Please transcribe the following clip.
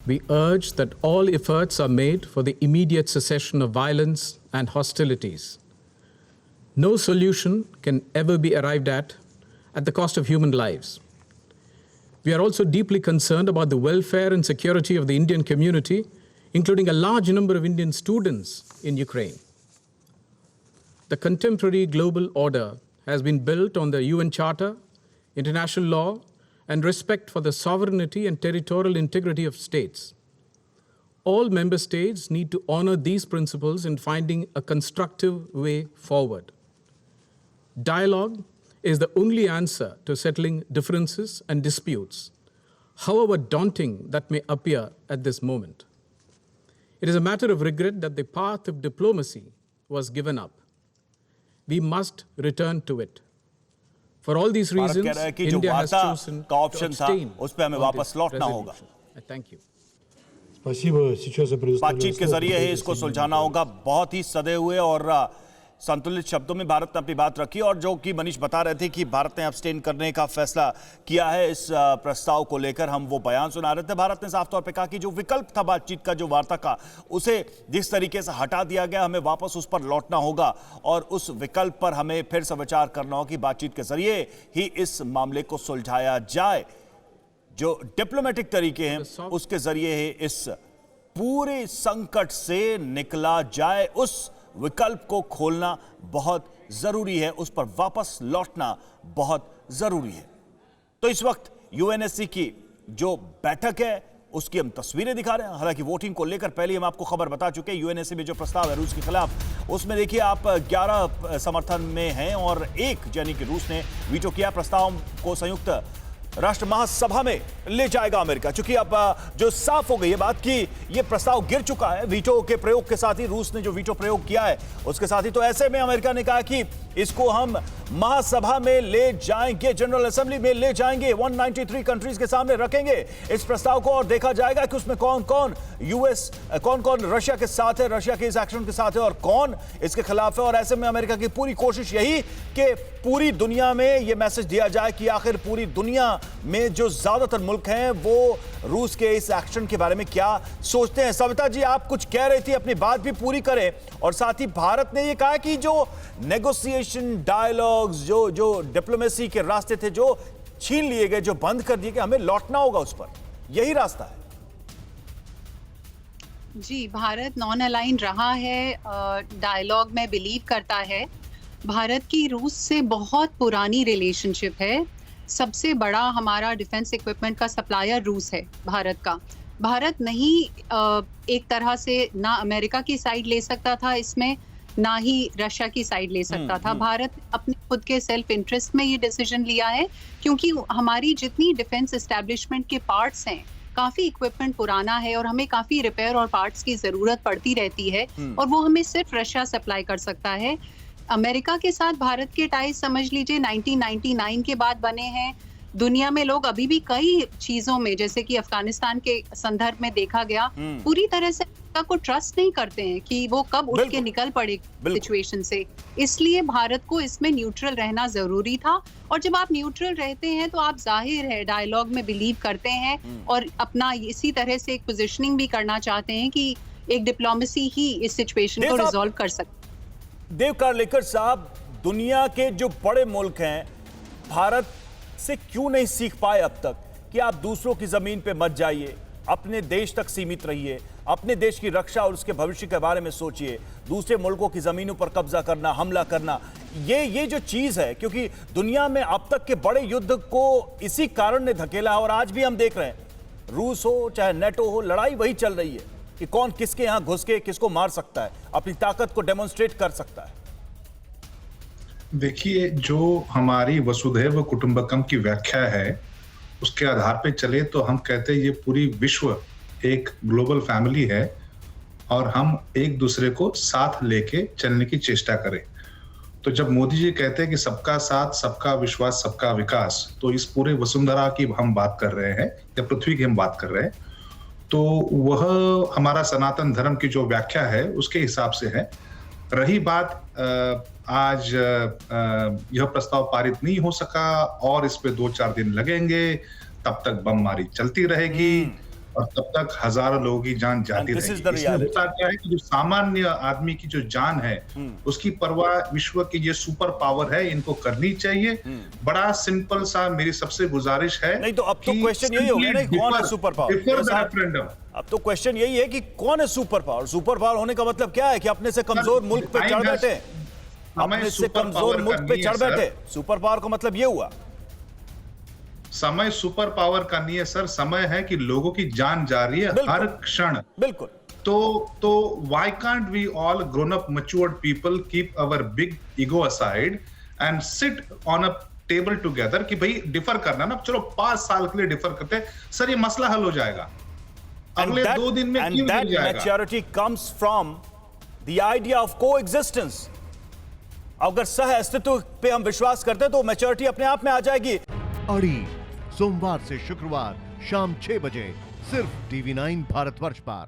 we urge that all efforts are made for the immediate cessation of violence and hostilities. No solution can ever be arrived at the cost of human lives. We are also deeply concerned about the welfare and security of the Indian community, including a large number of Indian students in Ukraine. The contemporary global order has been built on the UN Charter, international law, and respect for the sovereignty and territorial integrity of states. All member states need to honor these principles in finding a constructive way forward. Dialogue is the only answer to settling differences and disputes, however daunting that may appear at this moment. It is a matter of regret that the path of diplomacy was given up. We must return to it. For all these reasons, India has chosen to abstain on this resolution. Thank you. बातचीत के जरिए ही इसको सुलझाना होगा। बहुत ही सदे हुए और संतुलित शब्दों में भारत ने अपनी बात रखी और जो कि मनीष बता रहे थे कि भारत ने अब्सटेन करने का फैसला किया है इस प्रस्ताव को लेकर, हम वो बयान सुना रहे थे। भारत ने साफ तौर पे कहा कि जो विकल्प था बातचीत का, जो वार्ता का, उसे जिस तरीके से हटा दिया गया, हमें वापस उस पर लौटना होगा और उस विकल्प पर हमें फिर से विचार करना होगा कि बातचीत के जरिए ही इस मामले को सुलझाया जाए। जो डिप्लोमेटिक तरीके हैं उसके जरिए ही इस पूरे संकट से निकला जाए। उस विकल्प को खोलना बहुत जरूरी है, उस पर वापस लौटना बहुत जरूरी है। तो इस वक्त यूएनएससी की जो बैठक है उसकी हम तस्वीरें दिखा रहे हैं। हालांकि वोटिंग को लेकर पहले हम आपको खबर बता चुके हैं। यूएनएससी में जो प्रस्ताव है रूस के खिलाफ, उसमें देखिए आप 11 समर्थन में हैं और 1 यानी कि रूस ने वीटो किया। प्रस्ताव को संयुक्त राष्ट्र महासभा में ले जाएगा अमेरिका। चूंकि अब जो साफ हो गई है बात कि यह प्रस्ताव गिर चुका है वीटो के प्रयोग के साथ ही, रूस ने जो वीटो प्रयोग किया है उसके साथ ही, तो ऐसे में अमेरिका ने कहा कि इसको हम महासभा में ले जाएंगे, जनरल असेंबली में ले जाएंगे, 193 कंट्रीज के सामने रखेंगे इस प्रस्ताव को और देखा जाएगा कि उसमें कौन कौन यूएस, कौन कौन रशिया के साथ है, रशिया के इस एक्शन के साथ है और कौन इसके खिलाफ है। और ऐसे में अमेरिका की पूरी कोशिश यही कि पूरी दुनिया में यह मैसेज दिया जाए कि आखिर पूरी दुनिया में जो ज्यादातर मुल्क हैं वो रूस के इस एक्शन के बारे में क्या सोचते हैं। सविता जी, आप कुछ कह रही थी, अपनी बात भी पूरी करें। और साथ ही भारत ने यह कहा कि जो नेगोशिएशन, डायलॉग्स, जो डिप्लोमेसी के रास्ते थे जो छीन लिए गए, जो बंद कर दिए गए, हमें लौटना होगा उस पर, यही रास्ता है। जी, भारत नॉन अलाइन रहा है, डायलॉग में बिलीव करता है। भारत की रूस से बहुत पुरानी रिलेशनशिप है। सबसे बड़ा हमारा डिफेंस इक्विपमेंट का सप्लायर रूस है भारत का। भारत नहीं एक तरह से ना अमेरिका की साइड ले सकता था इसमें, ना ही रशिया की साइड ले सकता था। भारत अपने खुद के सेल्फ इंटरेस्ट में ये डिसीजन लिया है, क्योंकि हमारी जितनी डिफेंस एस्टेब्लिशमेंट के पार्ट्स हैं, काफी इक्विपमेंट पुराना है और हमें काफी रिपेयर और पार्ट्स की जरूरत पड़ती रहती है और वो हमें सिर्फ रशिया सप्लाई कर सकता है। अमेरिका के साथ भारत के टाइज समझ लीजिए 1999 के बाद बने हैं। दुनिया में लोग अभी भी कई चीजों में, जैसे कि अफगानिस्तान के संदर्भ में देखा गया, पूरी तरह से अमेरिका को ट्रस्ट नहीं करते हैं कि वो कब उठ के निकल पड़े सिचुएशन से। इसलिए भारत को इसमें न्यूट्रल रहना जरूरी था। और जब आप न्यूट्रल रहते हैं तो आप जाहिर है डायलॉग में बिलीव करते हैं और अपना इसी तरह से एक पोजिशनिंग भी करना चाहते हैं कि एक डिप्लोमेसी ही इस सिचुएशन को रिजॉल्व कर सकते। देव कारलेकर साहब, दुनिया के जो बड़े मुल्क हैं भारत से क्यों नहीं सीख पाए अब तक कि आप दूसरों की जमीन पे मत जाइए, अपने देश तक सीमित रहिए, अपने देश की रक्षा और उसके भविष्य के बारे में सोचिए। दूसरे मुल्कों की जमीनों पर कब्जा करना, हमला करना, ये जो चीज है, क्योंकि दुनिया में अब तक के बड़े युद्ध को इसी कारण ने धकेला है और आज भी हम देख रहे हैं, रूस हो चाहे नेटो हो, लड़ाई वही चल रही है कि कौन किसके यहां घुस के किसको मार सकता है, अपनी ताकत को डेमोन्स्ट्रेट कर सकता है। देखिए, जो हमारी वसुधैव कुटुंबकम की व्याख्या है उसके आधार पे चले तो हम कहते हैं ये पूरी विश्व एक ग्लोबल फैमिली है और हम एक दूसरे को साथ लेके चलने की चेष्टा करें। तो जब मोदी जी कहते हैं कि सबका साथ, सबका विश्वास, सबका विकास, तो इस पूरे वसुंधरा की हम बात कर रहे हैं या पृथ्वी की हम बात कर रहे हैं, तो वह हमारा सनातन धर्म की जो व्याख्या है उसके हिसाब से है। रही बात आज यह प्रस्ताव पारित नहीं हो सका और इस पे 2-4 दिन लगेंगे, तब तक बमबारी चलती रहेगी और तब तक हजारों लोगों की जान जाती And this is रहेगी। the इसमें reality. होता क्या है कि जो सामान्य आदमी की जो जान है उसकी परवाह विश्व की ये सुपर पावर है, इनको करनी चाहिए। बड़ा सिंपल सा मेरी सबसे गुजारिश है। नहीं तो अब तो कि क्वेश्चन यही हो गया ना कि कौन है defer- super power? defer the referendum। अब तो क्वेश्चन यही है कि कौन है सुपर पावर? सुपर पावर होने का मतलब क्या है कि अपने से कमजोर मुल्क पे चढ़ बैठे, अपने से कमजोर मुल्क पे चढ़ बैठे। सुपर पावर का मतलब ये हुआ। समय सुपर पावर का नहीं है सर, समय है कि लोगों की जान जा रही है हर क्षण। बिल्कुल। तो why can't we all grown up matured people keep our big ego aside and sit on a table together कि भाई डिफर करना ना, चलो 5 साल के लिए डिफर करते हैं सर, ये मसला हल हो जाएगा। अगले 2 दिन में क्यों नहीं जाएगा? Maturity comes from the idea of coexistence. अगर सह अस्तित्व पे हम विश्वास करते हैं तो मैच्योरिटी अपने आप में आ जाएगी। अड़ी सोमवार से शुक्रवार शाम 6 बजे सिर्फ TV9 भारतवर्ष पर।